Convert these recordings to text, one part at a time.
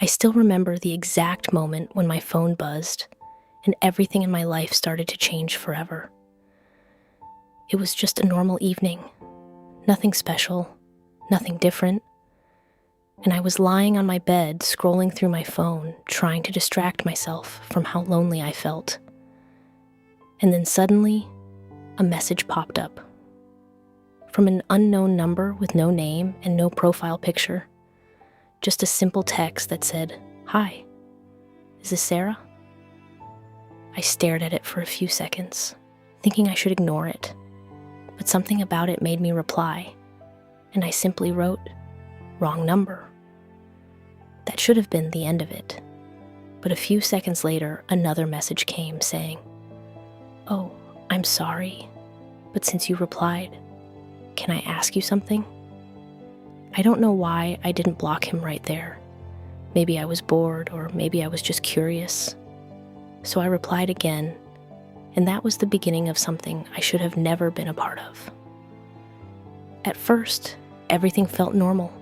I still remember the exact moment when my phone buzzed and everything in my life started to change forever. It was just a normal evening, nothing special, nothing different, and I was lying on my bed scrolling through my phone, trying to distract myself from how lonely I felt. And then suddenly, a message popped up. From an unknown number with no name and no profile picture. Just a simple text that said, "Hi, is this Sarah?" I stared at it for a few seconds, thinking I should ignore it, but something about it made me reply, and I simply wrote, "Wrong number." That should have been the end of it, but a few seconds later, another message came saying, "Oh, I'm sorry, but since you replied, can I ask you something?" I don't know why I didn't block him right there. Maybe I was bored, or maybe I was just curious. So I replied again, and that was the beginning of something I should have never been a part of. At first, everything felt normal,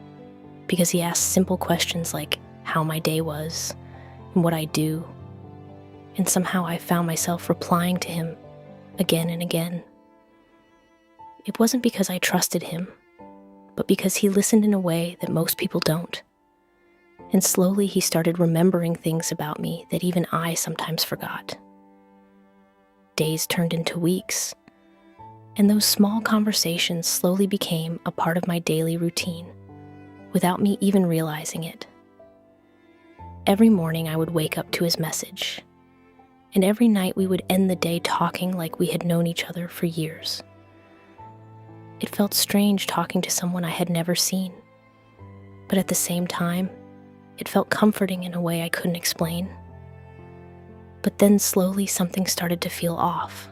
because he asked simple questions like how my day was and what I do, and somehow I found myself replying to him again and again. It wasn't because I trusted him, but because he listened in a way that most people don't. And slowly he started remembering things about me that even I sometimes forgot. Days turned into weeks, and those small conversations slowly became a part of my daily routine, without me even realizing it. Every morning I would wake up to his message, and every night we would end the day talking like we had known each other for years. It felt strange talking to someone I had never seen, but at the same time, it felt comforting in a way I couldn't explain. But then slowly something started to feel off,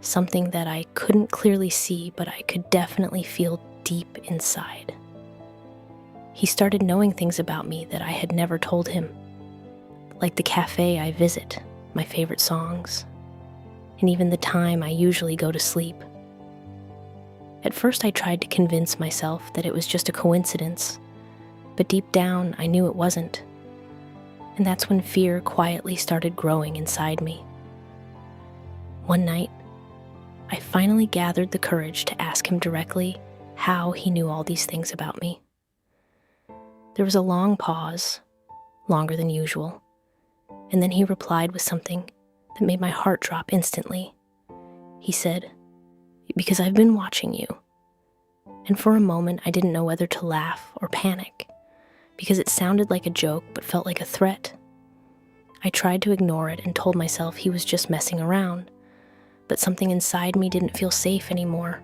something that I couldn't clearly see, but I could definitely feel deep inside. He started knowing things about me that I had never told him, like the cafe I visit, my favorite songs, and even the time I usually go to sleep. At first I tried to convince myself that it was just a coincidence, but deep down I knew it wasn't. And that's when fear quietly started growing inside me. One night, I finally gathered the courage to ask him directly how he knew all these things about me. There was a long pause, longer than usual, and then he replied with something that made my heart drop instantly. He said, "Because I've been watching you." And for a moment, I didn't know whether to laugh or panic, because it sounded like a joke but felt like a threat. I tried to ignore it and told myself he was just messing around, but something inside me didn't feel safe anymore,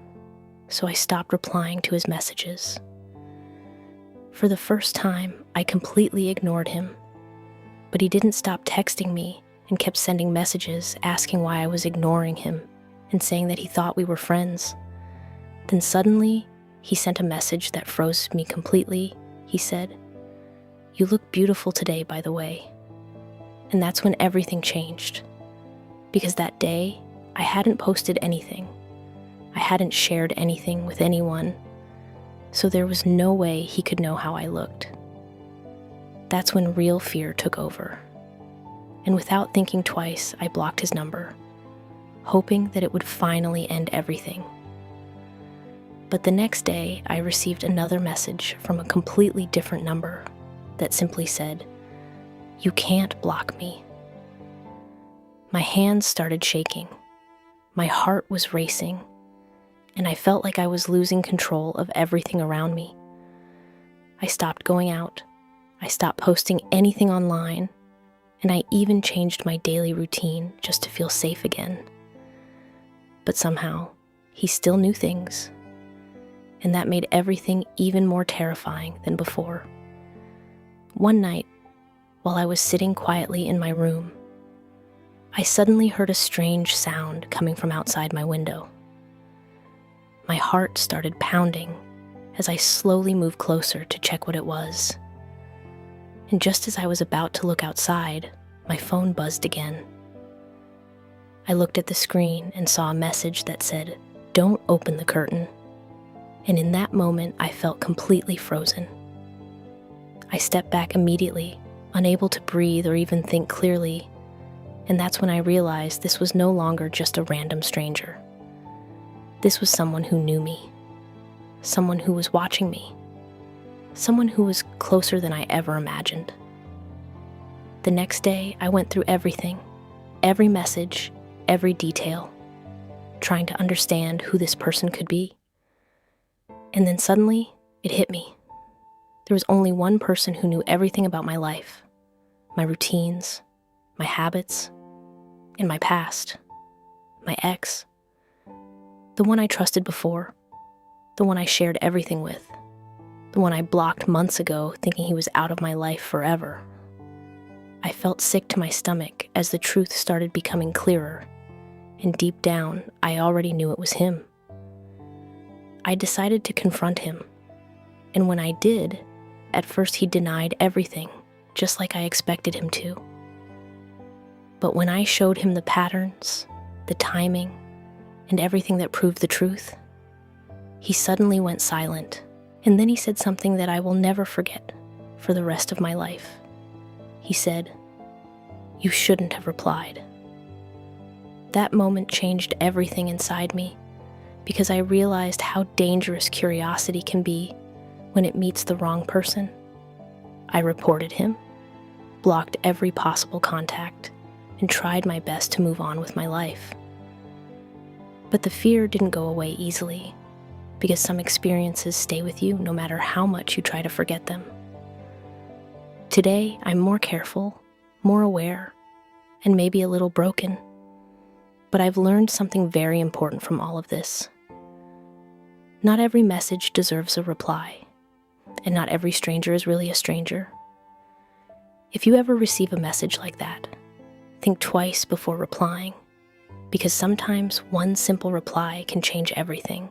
so I stopped replying to his messages. For the first time, I completely ignored him, but he didn't stop texting me and kept sending messages asking why I was ignoring him and saying that he thought we were friends. Then suddenly, he sent a message that froze me completely. He said, "You look beautiful today, by the way." And that's when everything changed. Because that day, I hadn't posted anything. I hadn't shared anything with anyone. So there was no way he could know how I looked. That's when real fear took over. And without thinking twice, I blocked his number, hoping that it would finally end everything. But the next day, I received another message from a completely different number that simply said, "You can't block me." My hands started shaking. My heart was racing, and I felt like I was losing control of everything around me. I stopped going out. I stopped posting anything online, and I even changed my daily routine just to feel safe again. But somehow, he still knew things, and that made everything even more terrifying than before. One night, while I was sitting quietly in my room, I suddenly heard a strange sound coming from outside my window. My heart started pounding as I slowly moved closer to check what it was. And just as I was about to look outside, my phone buzzed again. I looked at the screen and saw a message that said, "Don't open the curtain." And in that moment, I felt completely frozen. I stepped back immediately, unable to breathe or even think clearly, and that's when I realized this was no longer just a random stranger. This was someone who knew me, someone who was watching me, someone who was closer than I ever imagined. The next day, I went through everything, every message, every detail, trying to understand who this person could be. And then suddenly, it hit me. There was only one person who knew everything about my life, my routines, my habits, and my past. My ex. The one I trusted before. The one I shared everything with. The one I blocked months ago, thinking he was out of my life forever. I felt sick to my stomach as the truth started becoming clearer, and deep down, I already knew it was him. I decided to confront him, and when I did, at first he denied everything, just like I expected him to. But when I showed him the patterns, the timing, and everything that proved the truth, he suddenly went silent, and then he said something that I will never forget for the rest of my life. He said, "You shouldn't have replied." That moment changed everything inside me because I realized how dangerous curiosity can be when it meets the wrong person. I reported him, blocked every possible contact, and tried my best to move on with my life. But the fear didn't go away easily because some experiences stay with you no matter how much you try to forget them. Today, I'm more careful, more aware, and maybe a little broken. But I've learned something very important from all of this. Not every message deserves a reply, and not every stranger is really a stranger. If you ever receive a message like that, think twice before replying, because sometimes one simple reply can change everything.